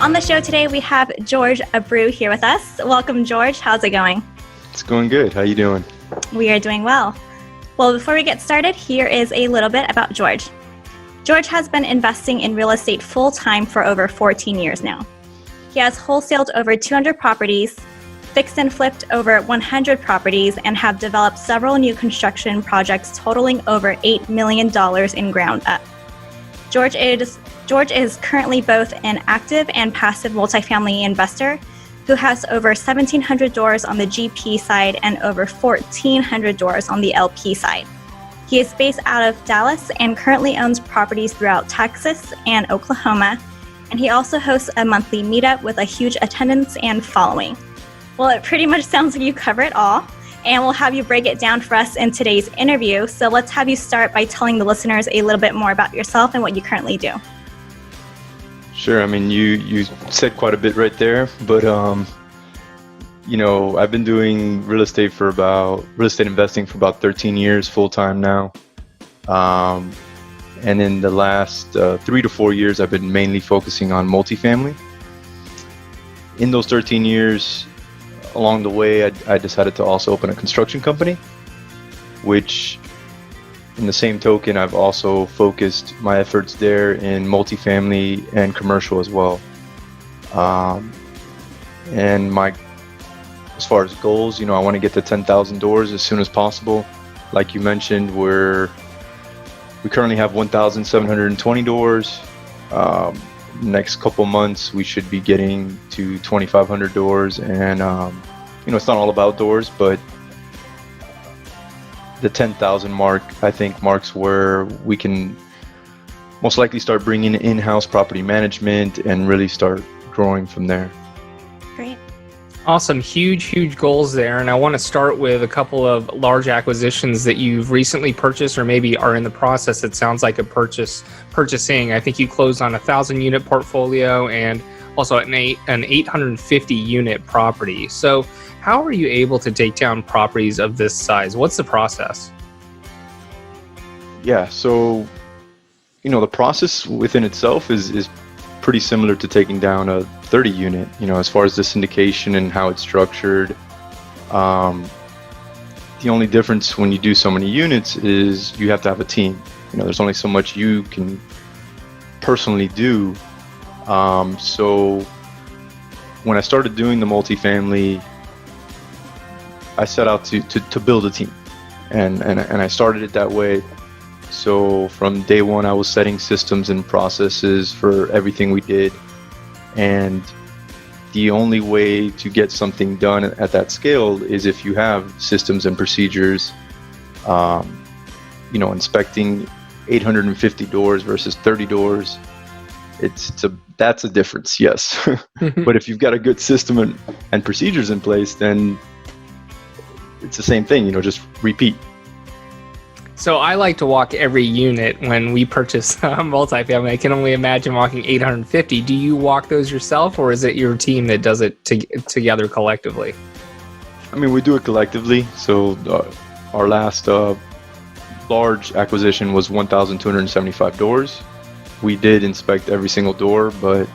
On the show today, we have Jorge Abreu here with us. Welcome, Jorge. How's it going? It's going good. How you doing? We are doing well. Well, before we get started, here is a little bit about Jorge. Jorge has been investing in real estate full-time for over 14 years now. He has wholesaled over 200 properties, fixed and flipped over 100 properties, and have developed several new construction projects totaling over $8 million in ground up. Jorge is currently both an active and passive multifamily investor who has over 1,700 doors on the GP side and over 1,400 doors on the LP side. He is based out of Dallas and currently owns properties throughout Texas and Oklahoma, and he also hosts a monthly meetup with a huge attendance and following. Well, it pretty much sounds like you cover it all, and we'll have you break it down for us in today's interview. So let's have you start by telling the listeners a little bit more about yourself and what you currently do. Sure. I mean, you said quite a bit right there, but I've been doing real estate investing for about 13 years full time now. And in the last 3 to 4 years, I've been mainly focusing on multifamily. In those 13 years, along the way, I decided to also open a construction company, which in the same token, I've also focused my efforts there in multifamily and commercial as well. And as far as goals, I want to get to 10,000 doors as soon as possible. Like you mentioned, we currently have 1,720 doors. Next couple months, we should be getting to 2,500 doors. And, it's not all about doors, but the 10,000 mark, I think, marks where we can most likely start bringing in-house property management and really start growing from there. Great. Awesome. Huge goals there. And I want to start with a couple of large acquisitions that you've recently purchased or maybe are in the process. It sounds like purchasing. I think you closed on a 1,000 unit portfolio and also an 850 unit property. So how are you able to take down properties of this size? What's the process? Yeah, so, the process within itself is pretty similar to taking down a 30 unit, as far as the syndication and how it's structured. The only difference when you do so many units is you have to have a team. There's only so much you can personally do. So when I started doing the multifamily, I set out to build a team, and I started it that way. So from day one, I was setting systems and processes for everything we did, and the only way to get something done at that scale is if you have systems and procedures. Inspecting 850 doors versus 30 doors, that's a difference, yes. But if you've got a good system and procedures in place, then it's the same thing, just repeat. So I like to walk every unit when we purchase multifamily. I can only imagine walking 850. Do you walk those yourself, or is it your team that does it together collectively? I mean, we do it collectively. So our last large acquisition was 1,275 doors. We did inspect every single door, but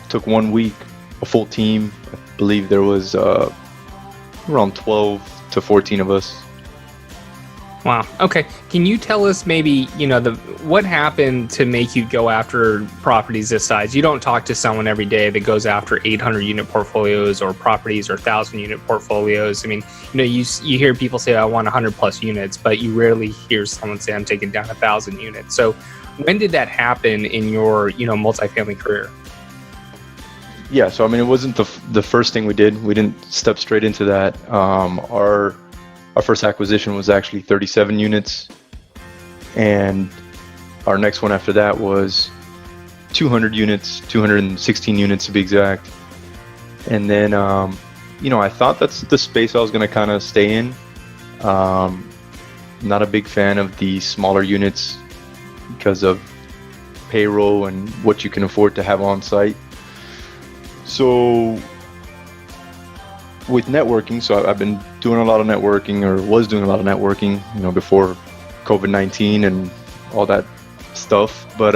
took 1 week, a full team. I believe there was around 12 to 14 of us. Wow. Okay. Can you tell us maybe, what happened to make you go after properties this size? You don't talk to someone every day that goes after 800 unit portfolios or properties or 1,000 unit portfolios. I mean, you hear people say, I want 100 plus units, but you rarely hear someone say, I'm taking down 1,000 units. So when did that happen in your, multifamily career? Yeah. So, I mean, it wasn't the first thing we did. We didn't step straight into that. Our first acquisition was actually 37 units, and our next one after that was 200 units, 216 units to be exact. And then, I thought that's the space I was going to kind of stay in. Not a big fan of the smaller units because of payroll and what you can afford to have on site. So with networking, so I've been doing a lot of networking, or was doing a lot of networking, before COVID-19 and all that stuff. But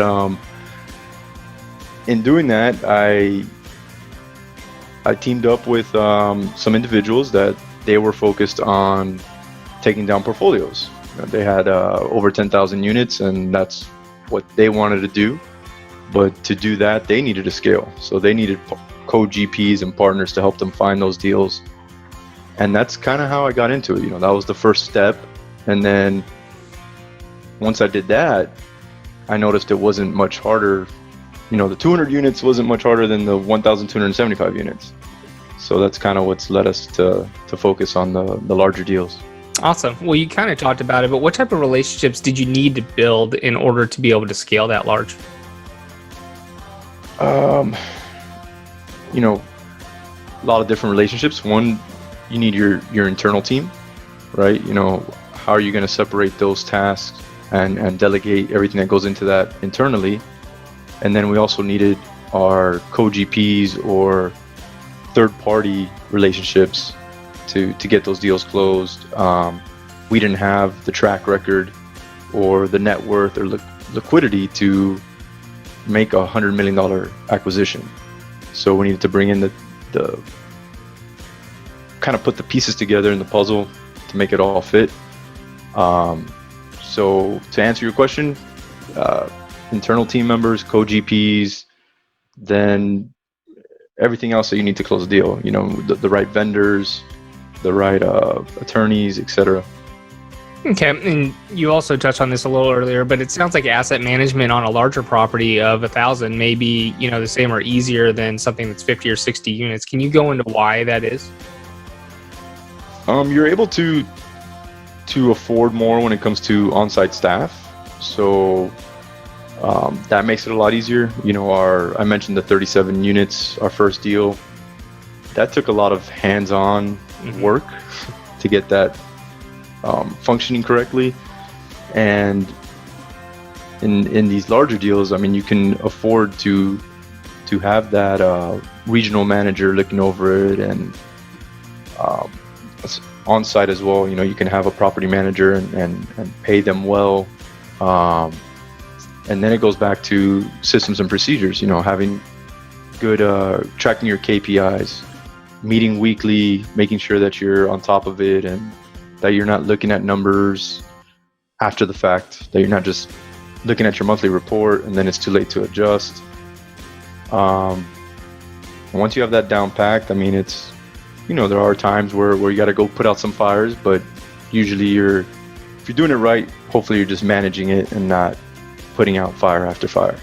in doing that, I teamed up with some individuals that they were focused on taking down portfolios. They had over 10,000 units, and that's what they wanted to do. But to do that, they needed to scale. So they needed co-GPs and partners to help them find those deals. And that's kind of how I got into it. That was the first step. And then once I did that, I noticed it wasn't much harder. The 200 units wasn't much harder than the 1,275 units. So that's kind of what's led us to focus on the larger deals. Awesome. Well, you kind of talked about it, but what type of relationships did you need to build in order to be able to scale that large? A lot of different relationships. One, you need your internal team, right? How are you going to separate those tasks and delegate everything that goes into that internally? And then we also needed our co-GPs or third-party relationships to get those deals closed. We didn't have the track record or the net worth or liquidity to make a $100 million acquisition. So we needed to bring in the kind of put the pieces together in the puzzle to make it all fit. So to answer your question, internal team members, co-GPs, then everything else that you need to close a deal, the right vendors, the right attorneys, etc. Okay, and you also touched on this a little earlier, but it sounds like asset management on a larger property of 1,000 may be, the same or easier than something that's 50 or 60 units. Can you go into why that is? You're able to afford more when it comes to on-site staff, so that makes it a lot easier. I mentioned the 37 units, our first deal. That took a lot of hands-on work to get that functioning correctly. And in these larger deals, you can afford to have that regional manager looking over it, and on site as well. You can have a property manager and pay them well. And then it goes back to systems and procedures, having good tracking your KPIs, meeting weekly, making sure that you're on top of it and that you're not looking at numbers after the fact, that you're not just looking at your monthly report and then it's too late to adjust. Once you have that down packed, it's, there are times where you got to go put out some fires, but usually if you're doing it right, hopefully you're just managing it and not putting out fire after fire.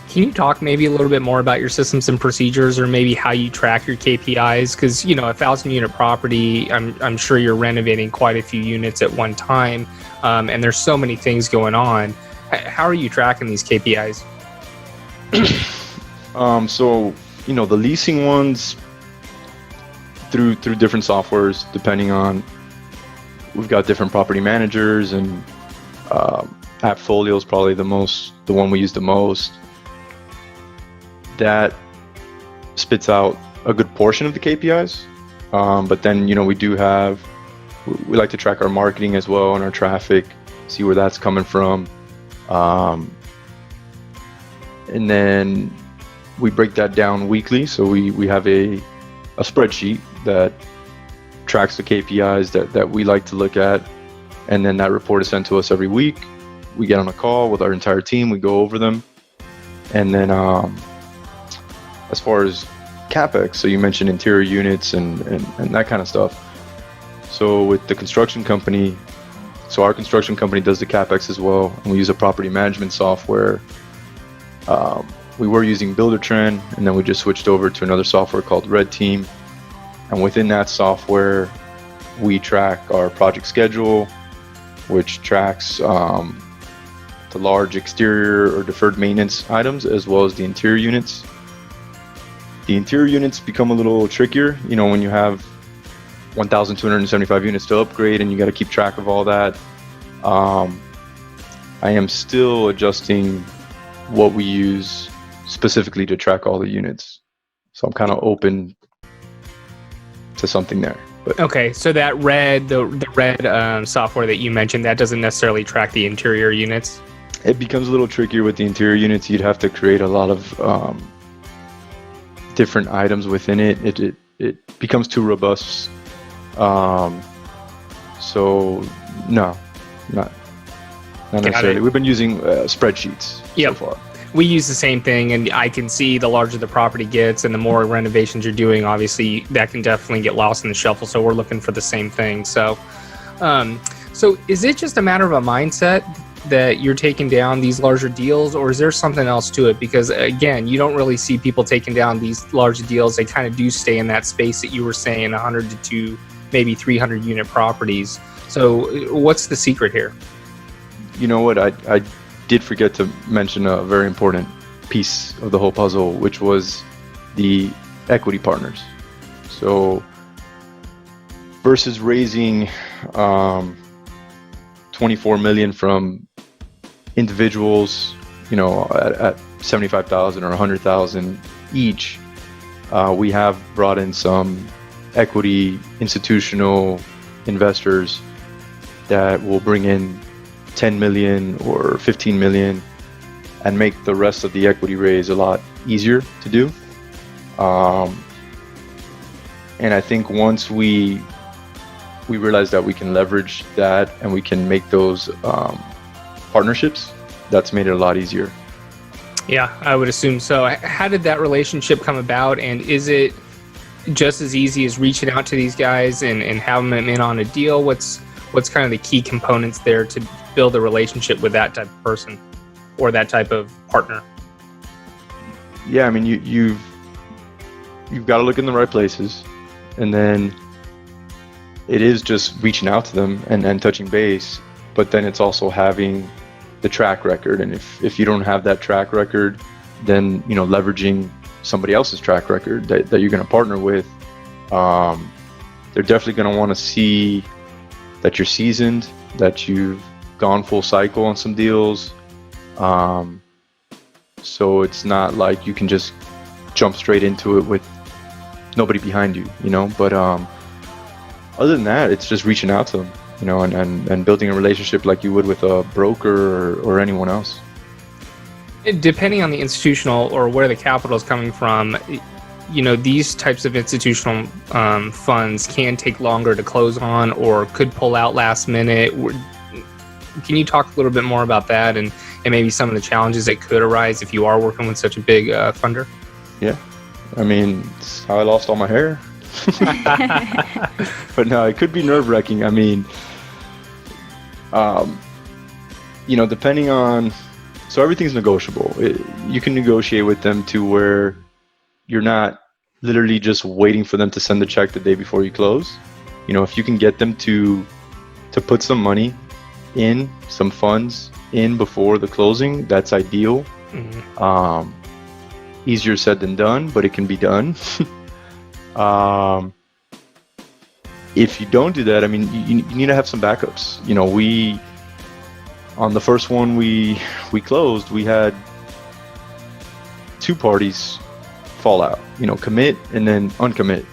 Can you talk maybe a little bit more about your systems and procedures, or maybe how you track your KPIs? Because, 1,000 unit property, I'm sure you're renovating quite a few units at one time, and there's so many things going on. How are you tracking these KPIs? So, the leasing ones through different softwares, depending on, we've got different property managers, and AppFolio is probably the one we use the most. That spits out a good portion of the KPIs, but then we like to track our marketing as well and our traffic, see where that's coming from, and then we break that down weekly. So we have a spreadsheet that tracks the KPIs that we like to look at, and then that report is sent to us every week. We get on a call with our entire team, we go over them, and then as far as Kpis, so you mentioned interior units and that kind of stuff. So with the construction company, our construction company does the Kpis as well, and we use a property management software. We were using Buildertrend, and then we just switched over to another software called Red Team. And within that software, we track our project schedule, which tracks the large exterior or deferred maintenance items, as well as the interior units. The interior units become a little trickier, when you have 1,275 units to upgrade and you got to keep track of all that. I am still adjusting what we use specifically to track all the units. So I'm kind of open to something there. But okay, so that the red software that you mentioned, that doesn't necessarily track the interior units? It becomes a little trickier with the interior units. You'd have to create a lot of different items within it becomes too robust. So no, not necessarily. We've been using spreadsheets so far. We use the same thing, and I can see the larger the property gets and the more renovations you're doing, obviously that can definitely get lost in the shuffle. So we're looking for the same thing. So, so is it just a matter of a mindset that you're taking down these larger deals, or is there something else to it? Because again, you don't really see people taking down these larger deals. They kind of do stay in that space that you were saying, 100 to 2, maybe 300 unit properties. So what's the secret here? You know what? I did forget to mention a very important piece of the whole puzzle, which was the equity partners. So versus raising 24 million from individuals, at 75,000 or 100,000 each, we have brought in some equity institutional investors that will bring in 10 million or 15 million and make the rest of the equity raise a lot easier to do. And I think once we realize that we can leverage that and we can make those partnerships, that's made it a lot easier. Yeah, I would assume so. How did that relationship come about? And is it just as easy as reaching out to these guys and having them in on a deal? What's kind of the key components there to build a relationship with that type of person or that type of partner? Yeah, I mean, you've got to look in the right places, and then it is just reaching out to them and touching base, but then it's also having the track record. And if you don't have that track record, then leveraging somebody else's track record that you're going to partner with. They're definitely going to want to see that you're seasoned, that you've gone full cycle on some deals. So it's not like you can just jump straight into it with nobody behind you, but other than that, it's just reaching out to them, and building a relationship like you would with a broker or anyone else. Depending on the institutional or where the capital is coming from, these types of institutional funds can take longer to close on or could pull out last minute. Can you talk a little bit more about that and maybe some of the challenges that could arise if you are working with such a big funder? Yeah, I mean, it's how I lost all my hair. But no, it could be nerve-wracking. I mean, depending on, so everything's negotiable. You can negotiate with them to where you're not literally just waiting for them to send the check the day before you close. If you can get them to put some money in, some funds in before the closing, that's ideal. Mm-hmm. Easier said than done, but it can be done. If you don't do that, I mean, you need to have some backups. On the first one we closed, we had two parties fall out, commit and then uncommit.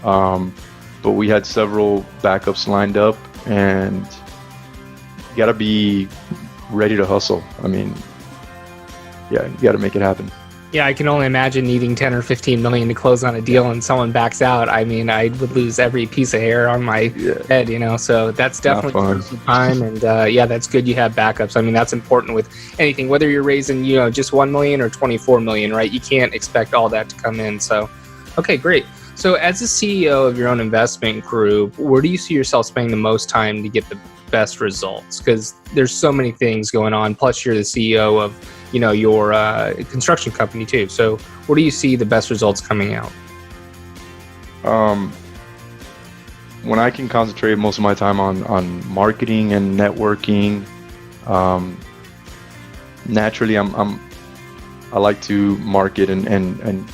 But we had several backups lined up, and you got to be ready to hustle. I mean, yeah, you got to make it happen. Yeah, I can only imagine needing 10 or 15 million to close on a deal and someone backs out. I mean, I would lose every piece of hair on my head, So that's definitely some time. And that's good you have backups. I mean, that's important with anything, whether you're raising, just 1 million or 24 million, right? You can't expect all that to come in. So, okay, great. So as the CEO of your own investment group, where do you see yourself spending the most time to get the best results? Because there's so many things going on. Plus, you're the CEO of your construction company too. So where do you see the best results coming out? When I can concentrate most of my time on marketing and networking, naturally I like to market and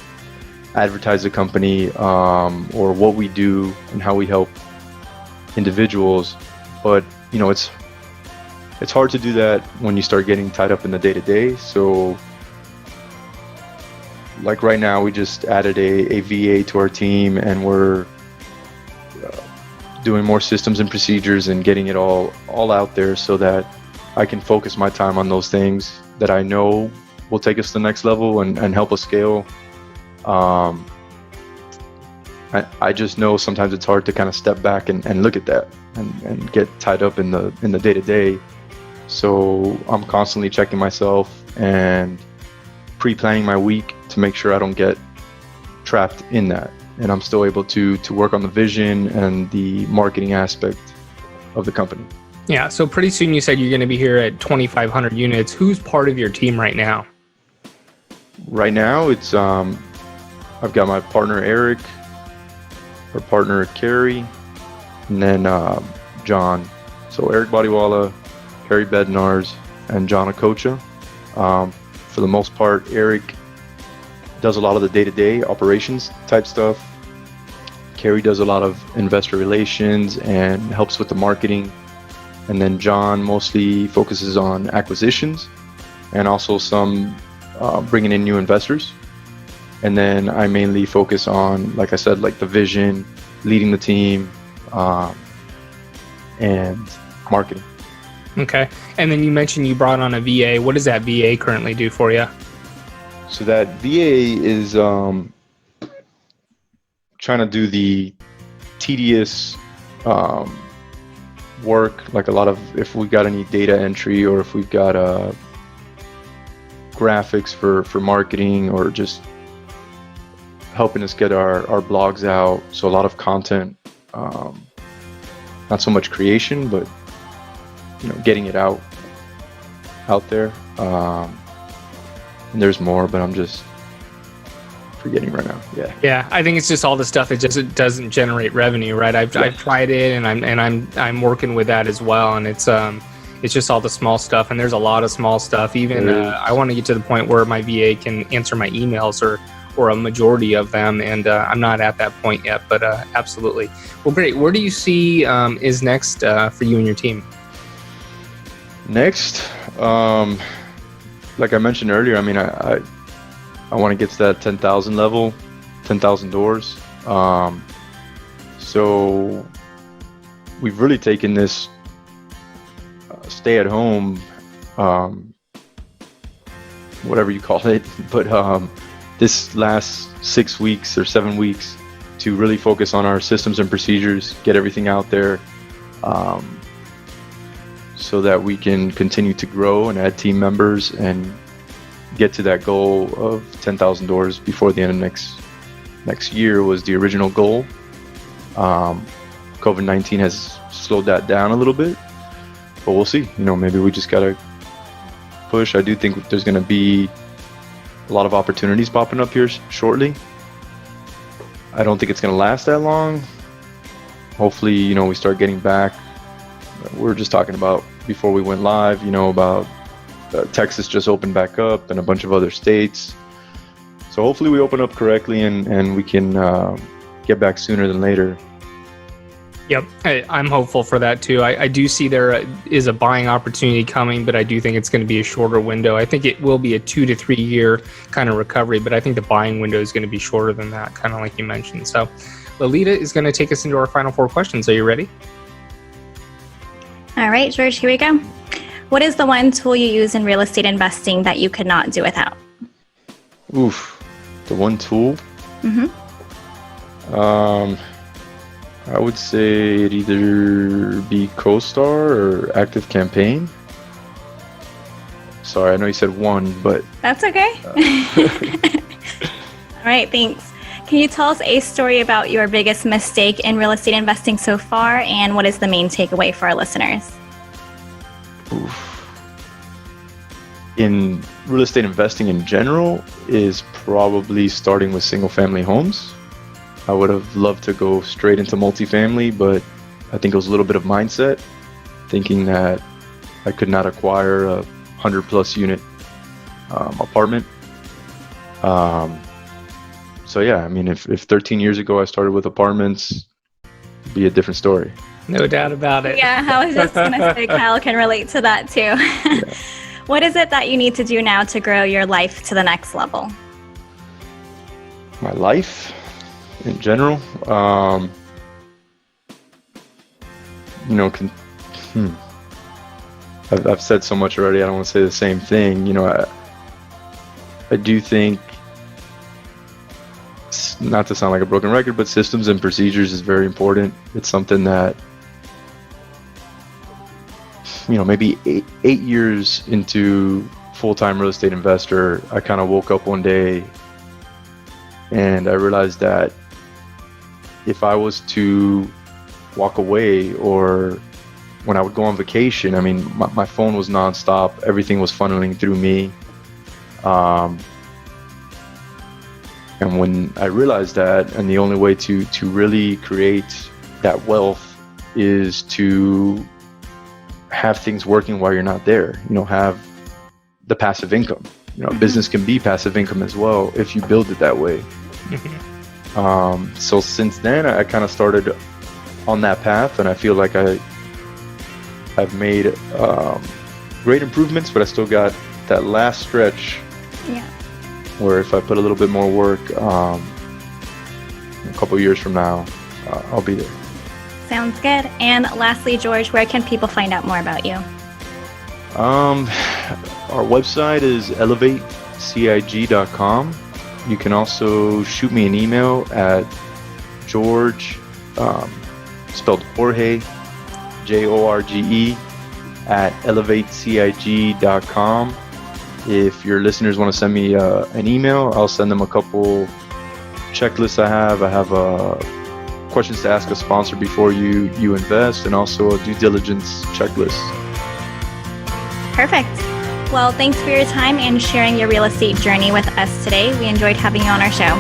advertise the company, or what we do and how we help individuals. But it's hard to do that when you start getting tied up in the day-to-day. So like right now, we just added a VA to our team, and we're doing more systems and procedures and getting it all out there so that I can focus my time on those things that I know will take us to the next level and help us scale. Um, I just know sometimes it's hard to kind of step back and look at that and get tied up in the day-to-day. So I'm constantly checking myself and pre-planning my week to make sure I don't get trapped in that, and I'm still able to work on the vision and the marketing aspect of the company. Yeah, so pretty soon you said you're going to be here at 2,500 units. Who's part of your team right now? Right now, it's I've got my partner Eric, our partner Carrie, and then John. So Eric Bodiwala, Harry Bednars, and John Okocha. For the most part, Eric does a lot of the day-to-day operations type stuff. Carrie does a lot of investor relations and helps with the marketing. And then John mostly focuses on acquisitions and also some bringing in new investors. And then I mainly focus on, like I said, like the vision, leading the team, and marketing. Okay. And then you mentioned you brought on a VA. What does that VA currently do for you? So that VA is trying to do the tedious work, like a lot of, if we've got any data entry or if we've got graphics for marketing or just helping us get our blogs out. So a lot of content, not so much creation, but getting it out there. And there's more, but I'm just forgetting right now. Yeah, I think it's just all the stuff that just doesn't generate revenue, right? I've tried it, and I'm working with that as well, and it's just all the small stuff, and there's a lot of small stuff. Even I want to get to the point where my VA can answer my emails or a majority of them, and I'm not at that point yet, but absolutely. Well, great. Where do you see is next for you and your team? Next, like I mentioned earlier, I mean, I want to get to that 10,000 level, 10,000 doors. So we've really taken this stay at home, whatever you call it, but this last 6 weeks or 7 weeks to really focus on our systems and procedures, get everything out there, so that we can continue to grow and add team members and get to that goal of 10,000 doors before the end of next year was the original goal. COVID-19 has slowed that down a little bit, but we'll see. Maybe we just gotta push. I do think there's gonna be a lot of opportunities popping up here shortly. I don't think it's gonna last that long. Hopefully, we start getting back. We were just talking about before we went live, about Texas just opened back up and a bunch of other states. So hopefully we open up correctly and we can get back sooner than later. Yep, I'm hopeful for that too. I do see there is a buying opportunity coming, but I do think it's going to be a shorter window. I think it will be a 2 to 3 year kind of recovery, but I think the buying window is going to be shorter than that, kind of like you mentioned. So Lalita is going to take us into our final 4 questions. Are you ready? All right, George, here we go. What is the one tool you use in real estate investing that you could not do without? Oof, the one tool? Mm-hmm. I would say it'd either be CoStar or Active Campaign. Sorry, I know you said one, but... That's okay. All right, thanks. Can you tell us a story about your biggest mistake in real estate investing so far, and what is the main takeaway for our listeners? Oof. In real estate investing in general is probably starting with single-family homes. I would have loved to go straight into multifamily, but I think it was a little bit of mindset, thinking that I could not acquire a 100-plus unit apartment. So yeah, I mean, if 13 years ago I started with apartments, it'd be a different story. No doubt about it. Yeah, I was just going to say Kyle can relate to that too. Yeah. What is it that you need to do now to grow your life to the next level? My life in general? I've said so much already, I don't want to say the same thing. I do think not to sound like a broken record, but systems and procedures is very important. It's something that, maybe eight years into full-time real estate investor, I kind of woke up one day and I realized that if I was to walk away, or when I would go on vacation, I mean, my phone was nonstop. Everything was funneling through me. And when I realized that, and the only way to really create that wealth is to have things working while you're not there, have the passive income. Business can be passive income as well if you build it that way. So since then, I kind of started on that path, and I feel like I've made great improvements, but I still got that last stretch. Yeah. Where if I put a little bit more work, a couple of years from now, I'll be there. Sounds good. And lastly, George, where can people find out more about you? Our website is elevatecig.com. You can also shoot me an email at George, spelled Jorge, Jorge, at elevatecig.com. If your listeners want to send me an email, I'll send them a couple checklists I have. I have questions to ask a sponsor before you invest, and also a due diligence checklist. Perfect. Well, thanks for your time and sharing your real estate journey with us today. We enjoyed having you on our show.